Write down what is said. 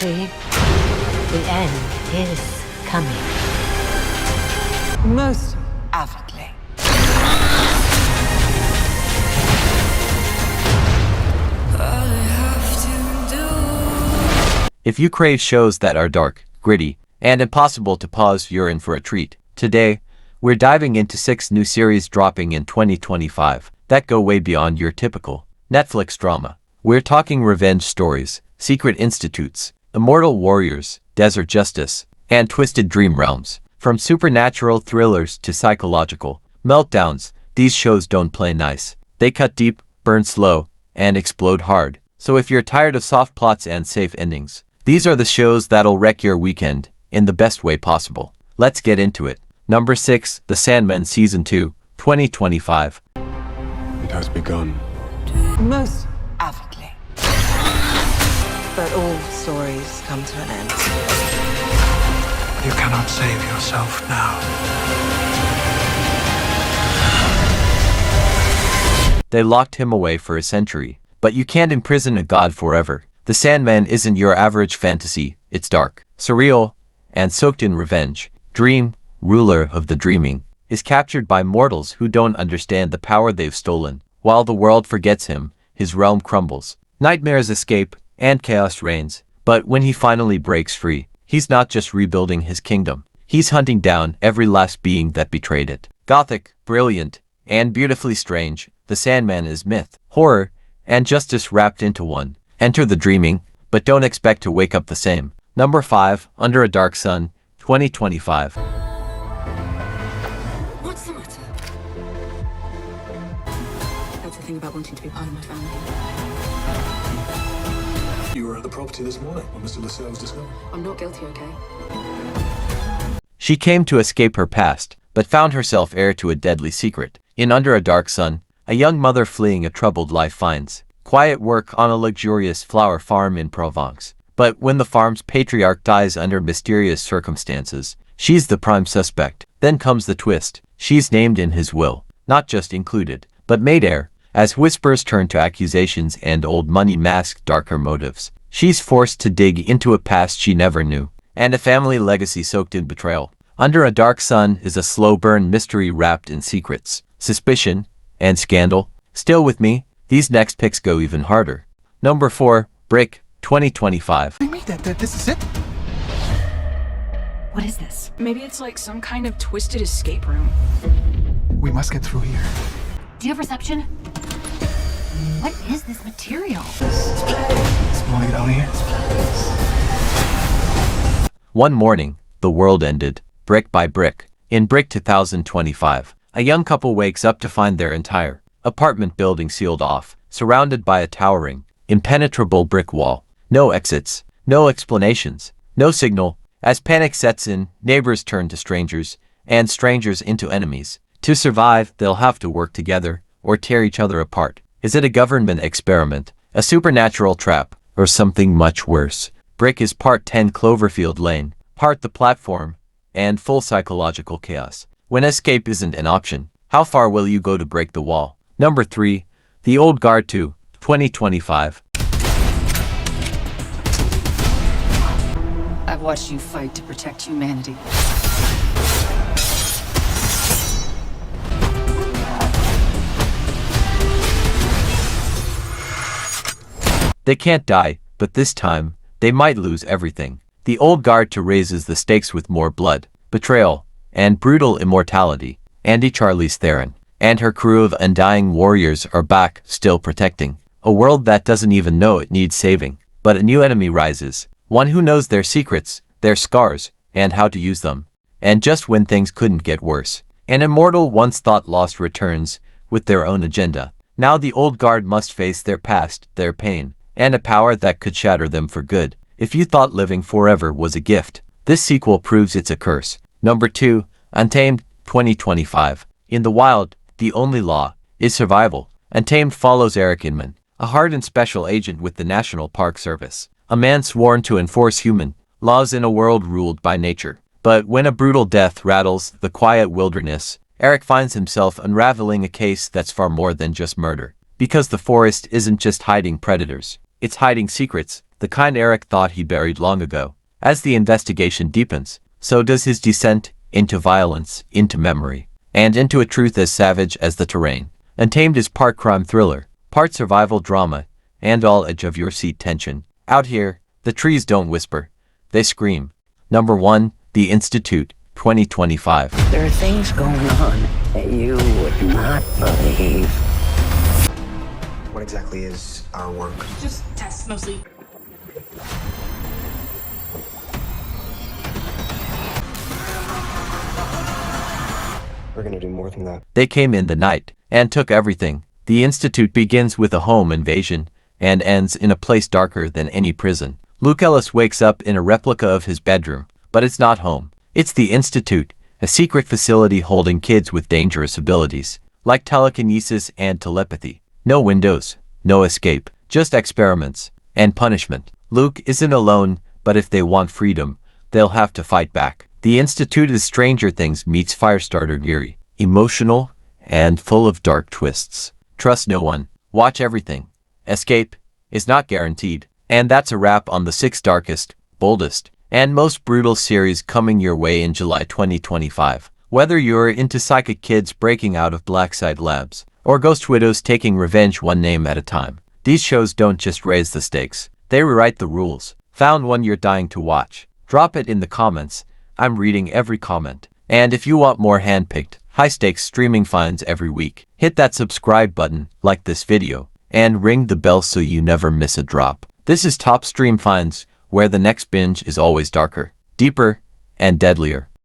See? The end is coming. Most avidly. If you crave shows that are dark, gritty, and impossible to pause, you're in for a treat. Today, we're diving into 6 new series dropping in 2025 that go way beyond your typical Netflix drama. We're talking revenge stories, secret institutes, immortal warriors, desert justice, and twisted dream realms. From supernatural thrillers to psychological meltdowns, these shows don't play nice. They cut deep, burn slow, and explode hard. So if you're tired of soft plots and safe endings, these are the shows that'll wreck your weekend in the best way possible. Let's get into it. Number 6, The Sandman Season 2, 2025. It has begun. Most avidly. But all stories come to an end. You cannot save yourself now. They locked him away for a century, but you can't imprison a god forever. The Sandman isn't your average fantasy. It's dark, surreal, and soaked in revenge. Dream, ruler of the dreaming, is captured by mortals who don't understand the power they've stolen. While the world forgets him, his realm crumbles. Nightmares escape, and chaos reigns. But when he finally breaks free, he's not just rebuilding his kingdom. He's hunting down every last being that betrayed it. Gothic, brilliant, and beautifully strange, The Sandman is myth, horror, and justice wrapped into one. Enter the dreaming, but don't expect to wake up the same. Number 5, Under a Dark Sun, 2025. What's the matter? That's the thing about wanting to be part of my family. You were at the property this morning when Mr. Lascelles was discovered. I'm not guilty, okay? She came to escape her past, but found herself heir to a deadly secret. In Under a Dark Sun, a young mother fleeing a troubled life finds quiet work on a luxurious flower farm in Provence. But when the farm's patriarch dies under mysterious circumstances, she's the prime suspect. Then comes the twist. She's named in his will, not just included, but made heir. As whispers turn to accusations and old money mask darker motives, she's forced to dig into a past she never knew, and a family legacy soaked in betrayal. Under a Dark Sun is a slow burn mystery wrapped in secrets, suspicion, and scandal. Still with me? These next picks go even harder. Number 4, Brick, 2025. You mean that this is it? What is this? Maybe it's like some kind of twisted escape room. We must get through here. Do you have reception? What is this material? Wanna get out of here? One morning, the world ended, brick by brick. In Brick 2025, a young couple wakes up to find their entire apartment building sealed off, surrounded by a towering, impenetrable brick wall. No exits, no explanations, no signal. As panic sets in, neighbors turn to strangers, and strangers into enemies. To survive, they'll have to work together, or tear each other apart. Is it a government experiment, a supernatural trap, or something much worse? Brick is part 10 Cloverfield Lane, part The Platform, and full psychological chaos. When escape isn't an option, how far will you go to break the wall? Number 3, The Old Guard 2, 2025. I've watched you fight to protect humanity. They can't die, but this time, they might lose everything. The Old Guard 2 raises the stakes with more blood, betrayal, and brutal immortality. Andy Charlize Theron and her crew of undying warriors are back, still protecting a world that doesn't even know it needs saving. But a new enemy rises, one who knows their secrets, their scars, and how to use them. And just when things couldn't get worse, an immortal once thought lost returns with their own agenda. Now the Old Guard must face their past, their pain, and a power that could shatter them for good. If you thought living forever was a gift, this sequel proves it's a curse. Number 2, Untamed, 2025. In the wild, the only law is survival. Untamed follows Eric Inman, a hardened special agent with the National Park Service, a man sworn to enforce human laws in a world ruled by nature. But when a brutal death rattles the quiet wilderness, Eric finds himself unraveling a case that's far more than just murder. Because the forest isn't just hiding predators, it's hiding secrets the kind Eric thought he buried long ago. As the investigation deepens, so does his descent into violence, into memory, and into a truth as savage as the terrain. Untamed is part crime thriller, part survival drama, and all edge-of-your-seat tension. Out here, the trees don't whisper, they scream. Number 1, The Institute, 2025. There are things going on that you would not believe. What exactly is our work? Just tests, mostly. We're gonna do more than that. They came in the night and took everything. The Institute begins with a home invasion and ends in a place darker than any prison. Luke Ellis wakes up in a replica of his bedroom, but it's not home. It's the Institute, a secret facility holding kids with dangerous abilities, like telekinesis and telepathy. No windows, no escape, just experiments and punishment. Luke isn't alone, but if they want freedom, they'll have to fight back. The Institute is Stranger Things meets Firestarter Geary, emotional and full of dark twists. Trust no one, watch everything. Escape is not guaranteed. And that's a wrap on the 6 darkest, boldest, and most brutal series coming your way in July 2025. Whether you're into psychic kids breaking out of black-site labs, or ghost widows taking revenge one name at a time, these shows don't just raise the stakes, they rewrite the rules. Found one you're dying to watch? Drop it in the comments. I'm reading every comment. And if you want more hand-picked, high-stakes streaming finds every week, hit that subscribe button, like this video, and ring the bell so you never miss a drop. This is Top Stream Finds, where the next binge is always darker, deeper, and deadlier.